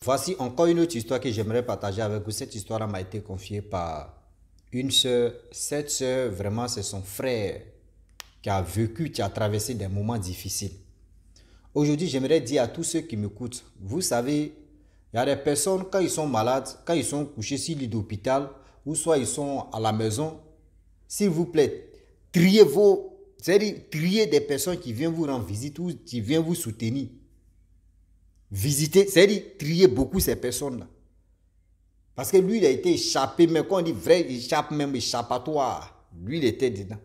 Voici encore une autre histoire que j'aimerais partager avec vous. Cette histoire m'a été confiée par une sœur. Cette sœur, vraiment, c'est son frère qui a vécu, qui a traversé des moments difficiles. Aujourd'hui, j'aimerais dire à tous ceux qui m'écoutent, vous savez, il y a des personnes, quand ils sont malades, quand ils sont couchés sur lit d'hôpital, ou soit ils sont à la maison, s'il vous plaît, c'est-à-dire triez des personnes qui viennent vous rendre visite ou qui viennent vous soutenir. Visiter, c'est-à-dire trier beaucoup ces personnes-là. Parce que lui, il a été échappé, mais quand on dit vrai, échappe même échappatoire. Lui, il était dedans.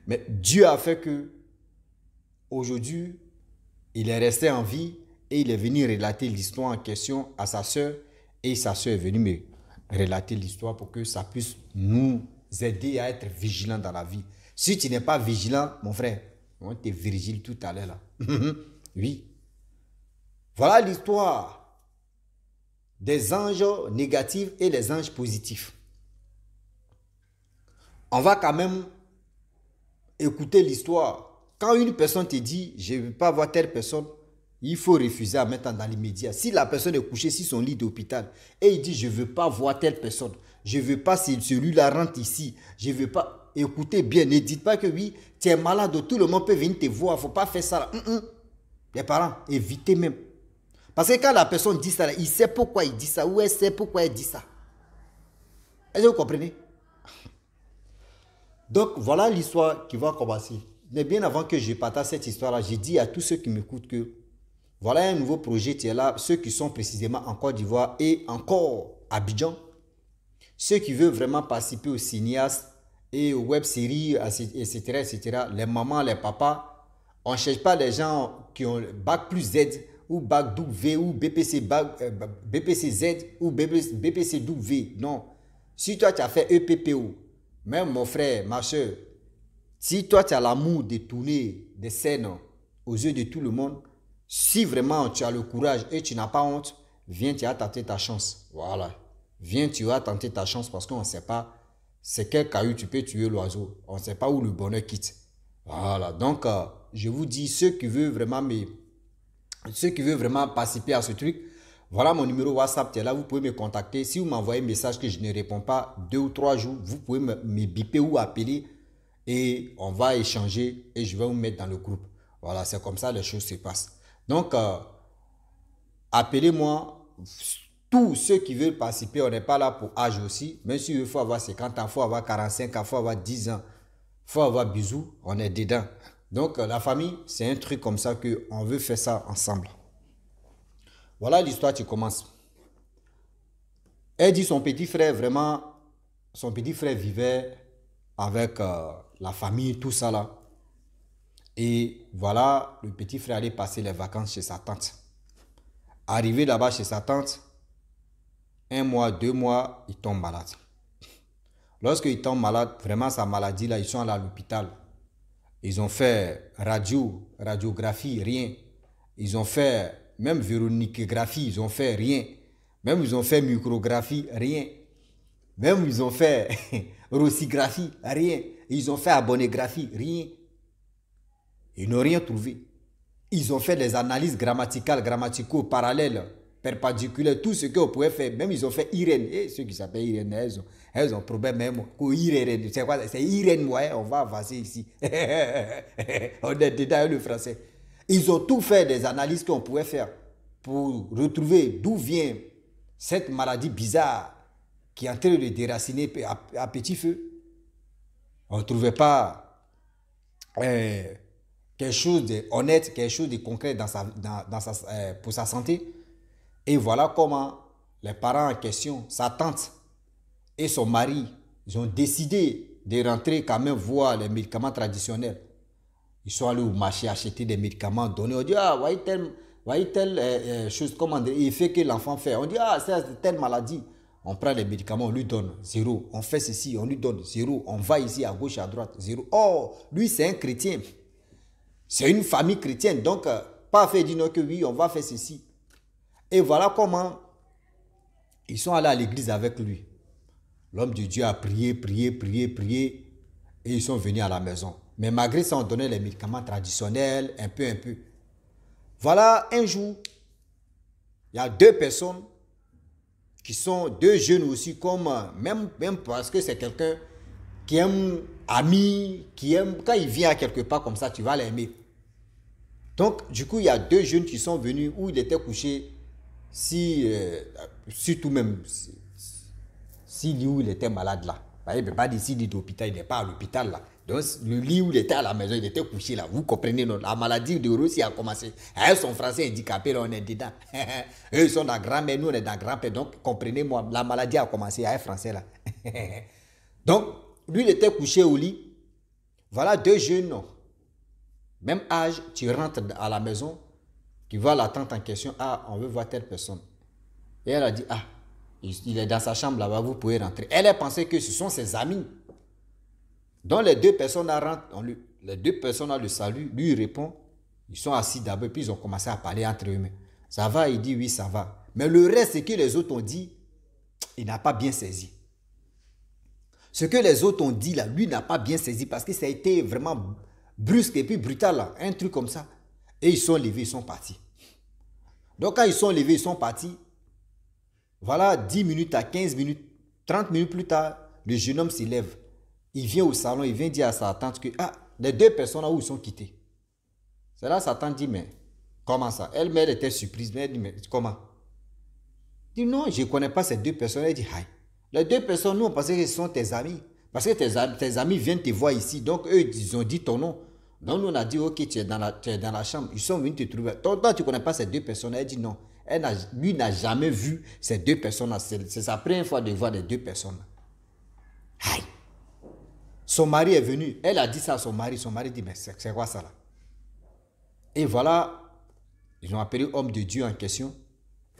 Mais Dieu a fait que, aujourd'hui, il est resté en vie et il est venu relater l'histoire en question à sa soeur. Et sa soeur est venue me relater l'histoire pour que ça puisse nous aider à être vigilants dans la vie. Si tu n'es pas vigilant, mon frère, on te vigile tout à l'heure là. Oui. Voilà l'histoire des anges négatifs et les anges positifs. On va quand même écouter l'histoire. Quand une personne te dit, je ne veux pas voir telle personne, il faut refuser à mettre dans l'immédiat. Si la personne est couchée sur son lit d'hôpital et il dit, je ne veux pas voir telle personne, je ne veux pas si celui-là rentre ici, je ne veux pas, écoutez bien, ne dites pas que oui, tu es malade, tout le monde peut venir te voir, il ne faut pas faire ça. Les parents, évitez même. Parce que quand la personne dit ça, il sait pourquoi il dit ça, ou elle sait pourquoi elle dit ça. Est-ce que vous comprenez? Donc, voilà l'histoire qui va commencer. Mais bien avant que je partage cette histoire-là, j'ai dit à tous ceux qui m'écoutent que voilà un nouveau projet qui est là, ceux qui sont précisément en Côte d'Ivoire et encore à Abidjan, ceux qui veulent vraiment participer aux cinéastes et aux web-séries, etc., etc., les mamans, les papas, on ne cherche pas les gens qui ont bac plus Z ou bac W ou BPC Z ou BPC W. Non. Si toi tu as fait EPPO, même mon frère, ma soeur, si toi tu as l'amour de tourner des scènes aux yeux de tout le monde, si vraiment tu as le courage et tu n'as pas honte, viens, tu vas tenter ta chance. Voilà. Viens, tu vas tenter ta chance parce qu'on ne sait pas c'est quel caillou tu peux tuer l'oiseau. On ne sait pas où le bonheur quitte. Voilà. Donc, je vous dis, ceux qui veulent vraiment participer à ce truc, voilà mon numéro WhatsApp, tu es là, vous pouvez me contacter. Si vous m'envoyez un message que je ne réponds pas 2 ou 3 jours, vous pouvez me biper ou appeler et on va échanger et je vais vous mettre dans le groupe. Voilà, c'est comme ça les choses se passent. Donc, appelez-moi. Tous ceux qui veulent participer, on n'est pas là pour âge aussi. Même s'il faut avoir 50 ans, il faut avoir 45 ans, il faut avoir 10 ans, il faut avoir bisous, on est dedans. Donc, la famille, c'est un truc comme ça qu'on veut faire ça ensemble. Voilà l'histoire qui commence. Elle dit son petit frère, vraiment, son petit frère vivait avec la famille, tout ça là. Et voilà, le petit frère allait passer les vacances chez sa tante. Arrivé là-bas chez sa tante, 1 mois, 2 mois, il tombe malade. Lorsqu'il tombe malade, vraiment sa maladie là, ils sont allés à l'hôpital. Ils ont fait radiographie, rien. Ils ont fait même véronicographie, ils ont fait rien. Même ils ont fait micrographie, rien. Même ils ont fait rossigraphie, rien. Ils ont fait abonnégraphie, rien. Ils n'ont rien trouvé. Ils ont fait des analyses grammaticales, grammaticaux, parallèles, perpendiculaires, tout ce qu'on pouvait faire. Même ils ont fait Irène. Et ceux qui s'appellent Irène, elles ont problème même. C'est quoi? C'est Irène, ouais, on va avancer ici. On est dedans le français. Ils ont tout fait des analyses qu'on pouvait faire pour retrouver d'où vient cette maladie bizarre qui est en train de déraciner à petit feu. On ne trouvait pas quelque chose d'honnête, quelque chose de concret pour sa santé. Et voilà comment les parents en question, sa tante et son mari, ils ont décidé de rentrer quand même voir les médicaments traditionnels. Ils sont allés au marché acheter des médicaments donnés. On dit, ah, voyez telle chose, comment il fait que l'enfant fait. On dit, ah, c'est telle maladie. On prend les médicaments, on lui donne 0. On fait ceci, on lui donne 0. On va ici à gauche, à droite, 0. Oh, lui, c'est un chrétien. C'est une famille chrétienne. Donc, pas fait dire non que oui, on va faire ceci. Et voilà comment ils sont allés à l'église avec lui. L'homme de Dieu a prié, prié, prié, prié. Et ils sont venus à la maison. Mais malgré ça, on donnait les médicaments traditionnels, un peu, un peu. Voilà, un jour, Il y a deux personnes qui sont deux jeunes aussi, comme même parce que c'est quelqu'un qui aime ami, qui aime, quand il vient à quelque part comme ça, tu vas l'aimer. Donc, du coup, il y a deux jeunes qui sont venus où il était couché, si tout même, si lit où il était malade là. Il ne peut pas dire s'il est d'hôpital, il n'est pas à l'hôpital là. Donc, le lit où il était à la maison, il était couché là. Vous comprenez, non? La maladie de Russie a commencé. Eux sont français handicapés, là, on est dedans. Eux, ils sont dans grand-mère, nous, on est dans grand-père. Donc, comprenez-moi, la maladie a commencé à être français là. Donc, lui, il était couché au lit. Voilà deux jeunes, non? Même âge, tu rentres à la maison, tu vois la tante en question, ah, on veut voir telle personne. Et elle a dit, ah, il est dans sa chambre là-bas, vous pouvez rentrer. Elle a pensé que ce sont ses amis. Donc les deux personnes rentrent, les deux personnes le saluent, lui il répond, ils sont assis d'abord, puis ils ont commencé à parler entre eux-mêmes. Ça va, il dit oui, ça va. Mais le reste, ce que les autres ont dit, il n'a pas bien saisi. Ce que les autres ont dit là, lui n'a pas bien saisi parce que ça a été vraiment brusque et puis brutal là, un truc comme ça. Et ils sont levés, ils sont partis. Donc quand ils sont levés, ils sont partis, voilà 10 minutes à 15 minutes, 30 minutes plus tard, le jeune homme s'élève. Il vient au salon, il vient dire à sa tante que ah, les deux personnes là où ils sont quittés. C'est là sa tante dit mais comment ça? Elle était surprise, mais elle dit mais comment? Il dit non, je ne connais pas ces deux personnes. Elle dit aïe. Les deux personnes, nous on pensait que ce sont tes amis. Parce que tes amis viennent te voir ici. Donc eux, ils ont dit ton nom. Donc nous on a dit ok, tu es dans la chambre. Ils sont venus te trouver. Toi, tu ne connais pas ces deux personnes. Elle dit non. Lui n'a jamais vu ces deux personnes. C'est sa première fois de voir les deux personnes. Aïe. Son mari est venu. Elle a dit ça à son mari. Son mari dit mais c'est quoi ça là? Et voilà, ils ont appelé l'homme de Dieu en question.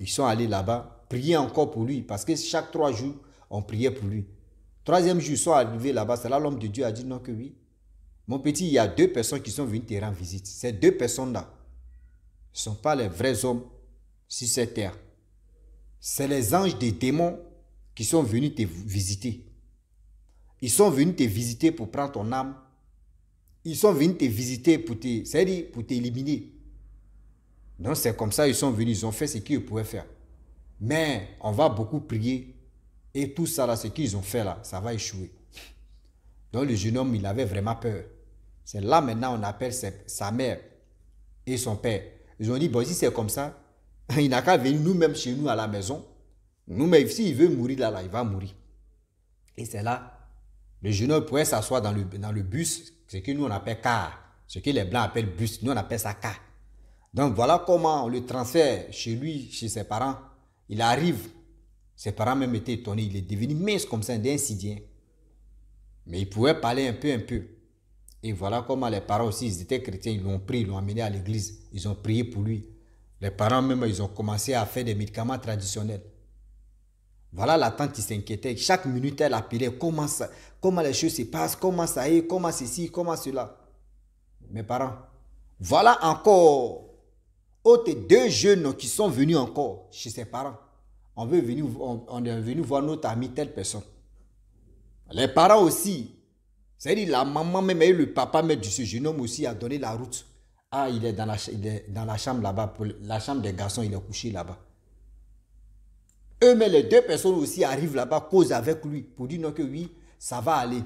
Ils sont allés là-bas, prier encore pour lui. Parce que chaque 3 jours, on priait pour lui. Troisième jour, ils sont arrivés là-bas. C'est là l'homme de Dieu a dit non que oui. Mon petit, il y a deux personnes qui sont venues te rendre visite. Ces deux personnes-là ne sont pas les vrais hommes sur cette terre. C'est les anges des démons qui sont venus te visiter. Ils sont venus te visiter pour prendre ton âme. Ils sont venus te visiter pour t'éliminer. Donc c'est comme ça ils sont venus. Ils ont fait ce qu'ils pouvaient faire. Mais on va beaucoup prier. Et tout ça là, ce qu'ils ont fait là, ça va échouer. Donc le jeune homme, il avait vraiment peur. C'est là maintenant on appelle sa mère et son père. Ils ont dit, bon, si c'est comme ça, il n'a qu'à venir nous-mêmes chez nous à la maison. Nous-mêmes, s'il veut mourir là, il va mourir. Et c'est là, le jeune homme pourrait s'asseoir dans le bus, ce que nous on appelle car. Ce que les blancs appellent bus, nous on appelle ça car. Donc voilà comment on le transfère chez lui, chez ses parents. Il arrive, ses parents même étaient étonnés, il est devenu mince comme ça, d'un sidien. Mais il pouvait parler un peu. Et voilà comment les parents aussi, ils étaient chrétiens, ils l'ont pris, ils l'ont amené à l'église, ils ont prié pour lui. Les parents même, ils ont commencé à faire des médicaments traditionnels. Voilà la tante qui s'inquiétait. Chaque minute, elle appelait comment les choses se passent, comment ça est, comment ceci, comment cela. Mes parents, voilà encore autres deux jeunes qui sont venus encore chez ses parents. On est venu voir notre ami telle personne. Les parents aussi, c'est-à-dire la maman même et le papa même de ce jeune homme aussi a donné la route. Ah, il est dans la chambre là-bas, la chambre des garçons, il est couché là-bas. Eux-mêmes, les deux personnes aussi arrivent là-bas, causent avec lui pour dire non que oui, ça va aller.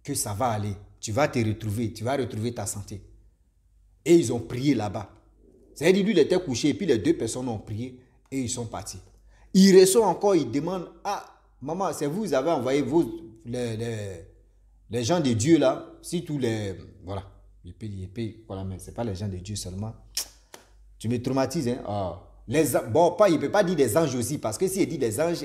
Que ça va aller. Tu vas te retrouver, tu vas retrouver ta santé. Et ils ont prié là-bas. C'est-à-dire lui, il était couché et puis les deux personnes ont prié et ils sont partis. Ils reçoivent encore, ils demandent, ah, maman, c'est vous avez envoyé les gens de Dieu là, si tous les, voilà, voilà, mais ce n'est pas les gens de Dieu seulement. Tu me traumatises, hein. Ah. Bon, il ne peut pas dire des anges aussi, parce que s'il dit des anges,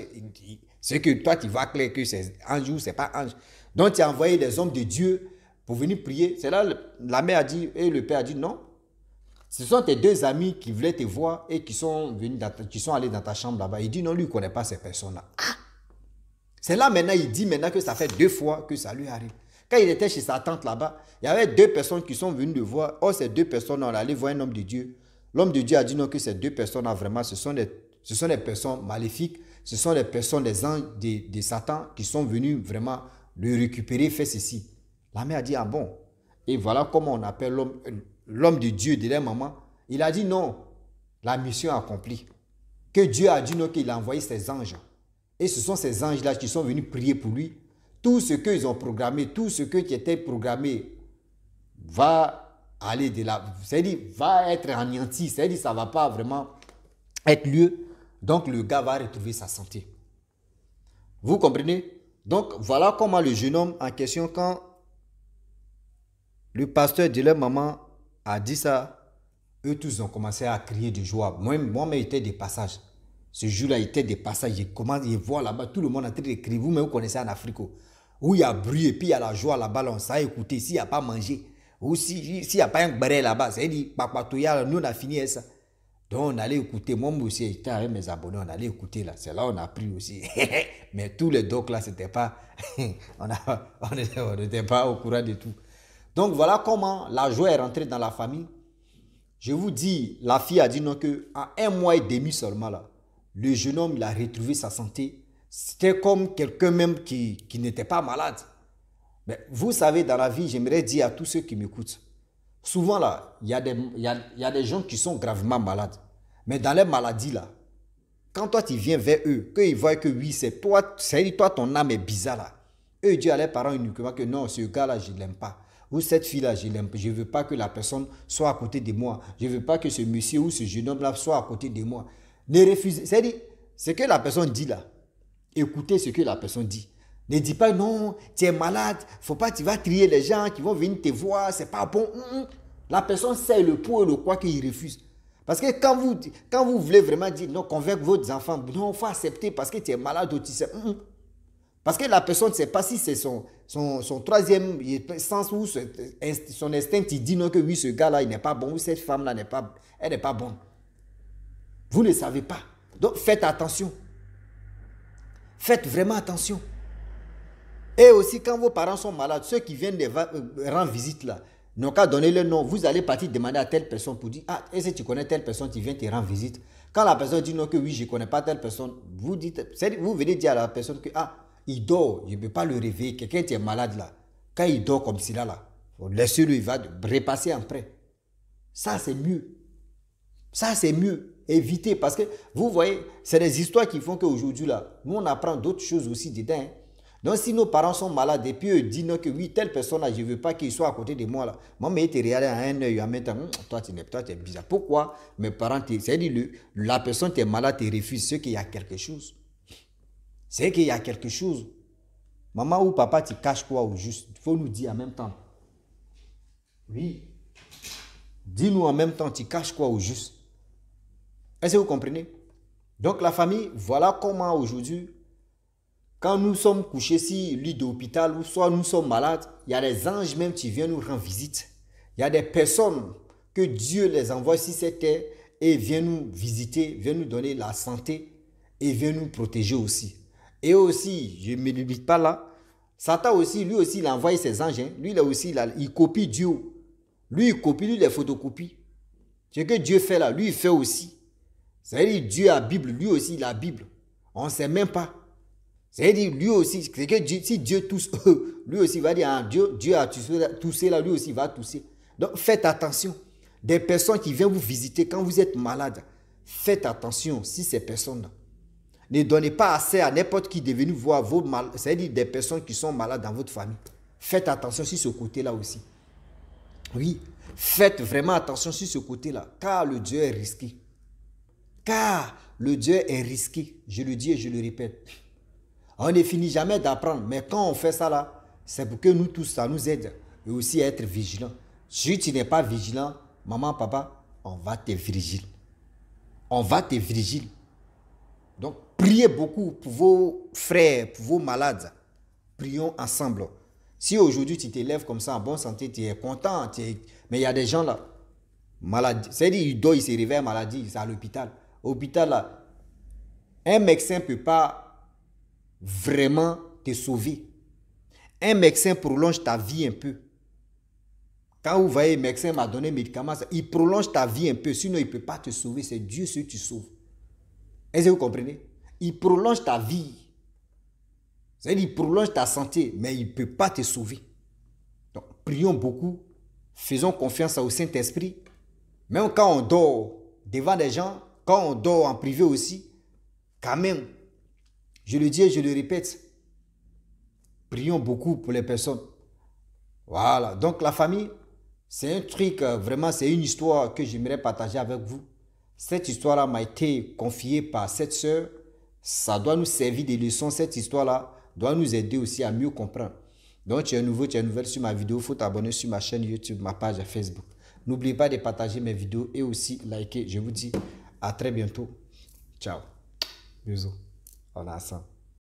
c'est que toi, tu vas clair que c'est ange ou c'est pas ange. Donc, tu as envoyé des hommes de Dieu pour venir prier. C'est là, la mère a dit, et le père a dit, non. Ce sont tes deux amis qui voulaient te voir et qui sont allés dans ta chambre là-bas. Il dit, non, lui, il ne connaît pas ces personnes-là. Ah! C'est là maintenant, il dit maintenant que ça fait 2 fois que ça lui arrive. Quand il était chez sa tante là-bas, il y avait 2 personnes qui sont venues le voir. Or, ces 2 personnes, on allait voir un homme de Dieu. L'homme de Dieu a dit non, que ces 2 personnes-là, vraiment, ce sont des personnes maléfiques. Ce sont des personnes, des anges de Satan qui sont venus vraiment le récupérer, faire ceci. La mère a dit, ah bon. Et voilà comment on appelle l'homme de Dieu de leur maman. Il a dit non, la mission accomplie. que Dieu a dit non, qu'il a envoyé ses anges. Et ce sont ces anges-là qui sont venus prier pour lui. Tout ce qu'ils ont programmé, tout ce qui était programmé va aller de là. C'est-à-dire, va être anéanti. C'est-à-dire, ça ne va pas vraiment être lieu. Donc, le gars va retrouver sa santé. Vous comprenez? Donc, voilà comment le jeune homme en question, quand le pasteur de leur maman a dit ça, eux tous ont commencé à crier de joie. Moi-même, j'étais des passages. Ce jour-là, il était des passages. Je commence à voir là-bas, tout le monde en train de crier. Vous-même, vous connaissez en Afrique, où il y a bruit et puis il y a la joie là-bas, on s'est écouté. S'il n'y a pas mangé, ou s'il n'y a pas un barré là-bas, c'est-à-dire, nous, on a fini ça. Donc, on allait écouter. Moi aussi, j'étais avec mes abonnés, on allait écouter là. C'est là on a pris aussi. Mais tous les docs là, c'était pas. on n'était pas au courant de tout. Donc, voilà comment la joie est rentrée dans la famille. Je vous dis, la fille a dit non, qu'en 1 mois et demi seulement là, le jeune homme, il a retrouvé sa santé. C'était comme quelqu'un même qui n'était pas malade. Mais vous savez, dans la vie, j'aimerais dire à tous ceux qui m'écoutent, souvent là, il y a des gens qui sont gravement malades. Mais dans les maladies là, quand toi tu viens vers eux, qu'ils voient que oui, c'est toi, ton âme est bizarre là. Eux disent à leurs parents uniquement que non, ce gars là, je ne l'aime pas. Ou cette fille là, je ne l'aime pas. Je ne veux pas que la personne soit à côté de moi. Je ne veux pas que ce monsieur ou ce jeune homme là soit à côté de moi. Ne refusez. C'est-à-dire, ce que la personne dit là, écoutez ce que la personne dit. Ne dis pas non, tu es malade, faut pas, tu vas trier les gens qui vont venir te voir, c'est pas bon. La personne sait le pour et le quoi qu'il refuse. Parce que quand vous voulez vraiment dire non, convaincre vos enfants, non, il faut accepter parce que tu es malade ou tu sais. Parce que la personne ne sait pas si c'est son troisième sens ou son instinct qui dit non, que oui, ce gars-là, il n'est pas bon, ou cette femme-là, elle n'est pas bonne. Vous ne savez pas. Donc, faites attention. Faites vraiment attention. Et aussi, quand vos parents sont malades, ceux qui viennent rendre visite là, n'ont qu'à donner le nom. Vous allez partir demander à telle personne pour dire, ah, est-ce que tu connais telle personne qui vient te rendre visite? Quand la personne dit non, que oui, je ne connais pas telle personne, vous venez dire à la personne que, ah, il dort, je ne peux pas le réveiller. Quelqu'un qui est malade là, quand il dort comme cela là, laissez-le, il va repasser après. Ça, c'est mieux. Ça, c'est mieux. Évitez, parce que vous voyez, c'est des histoires qui font qu'aujourd'hui là, nous on apprend d'autres choses aussi dedans. Hein. Donc, si nos parents sont malades et puis eux disent non, que oui, telle personne là, je ne veux pas qu'il soit à côté de moi là. Moi, mais il te regarde à un œil en même temps, toi, tu es bizarre. Pourquoi mes parents, c'est-à-dire la personne qui est malade te refuse, c'est qu'il y a quelque chose. C'est qu'il y a quelque chose. Maman ou papa, tu caches quoi au juste? Il faut nous dire en même temps. Oui. Dis-nous en même temps, tu caches quoi au juste? Est-ce que vous comprenez? Donc la famille, voilà comment aujourd'hui, quand nous sommes couchés sur lit d'hôpital ou soit nous sommes malades, il y a des anges même qui viennent nous rendre visite. Il y a des personnes que Dieu les envoie sur cette terre et viennent nous visiter, viennent nous donner la santé et viennent nous protéger aussi. Et aussi, je ne me limite pas là, Satan aussi, lui aussi, il a envoyé ses anges. Hein. Lui, là aussi, il copie Dieu. Lui, il copie, lui, les photocopie. Ce que Dieu fait là, lui, il fait aussi. C'est-à-dire, Dieu a la Bible, lui aussi, il a la Bible. On ne sait même pas. C'est-à-dire, lui aussi, c'est que Dieu, si Dieu tousse, lui aussi, il va dire, ah, Dieu a toussé là, lui aussi, il va tousser. Donc, faites attention. Des personnes qui viennent vous visiter quand vous êtes malade, faites attention si ces personnes-là. Ne donnez pas assez à n'importe qui de venir voir vos malades, c'est-à-dire des personnes qui sont malades dans votre famille. Faites attention sur ce côté-là aussi. Oui, faites vraiment attention sur ce côté-là, car le Dieu est risqué. Car le Dieu est risqué, je le dis et je le répète. On ne finit jamais d'apprendre, mais quand on fait ça là, c'est pour que nous tous, ça nous aide et aussi à être vigilants. Si tu n'es pas vigilant, maman, papa, on va te vigiler. On va te vigiler. Donc, priez beaucoup pour vos frères, pour vos malades. Prions ensemble. Si aujourd'hui tu te lèves comme ça en bonne santé, tu es content, mais il y a des gens là, malades. C'est-à-dire, ils doivent se réveiller maladie, c'est à l'hôpital. Hôpital là, un médecin ne peut pas vraiment te sauver. Un médecin prolonge ta vie un peu. Quand vous voyez, le médecin m'a donné un médicament, il prolonge ta vie un peu, sinon il ne peut pas te sauver. C'est Dieu celui qui te sauve. Est-ce que vous comprenez? Il prolonge ta vie. C'est-à-dire il prolonge ta santé, mais il ne peut pas te sauver. Donc, prions beaucoup. Faisons confiance au Saint-Esprit. Même quand on dort devant des gens, quand on dort en privé aussi, quand même, je le dis et je le répète, prions beaucoup pour les personnes. Voilà, donc la famille, c'est un truc, vraiment, c'est une histoire que j'aimerais partager avec vous. Cette histoire-là m'a été confiée par cette sœur. Ça doit nous servir de leçon. Cette histoire-là doit nous aider aussi à mieux comprendre. Donc, tu es nouveau, tu es nouvelle sur ma vidéo, il faut t'abonner sur ma chaîne YouTube, ma page Facebook. N'oubliez pas de partager mes vidéos et aussi liker. Je vous dis à très bientôt. Ciao. Bisous. On est ensemble.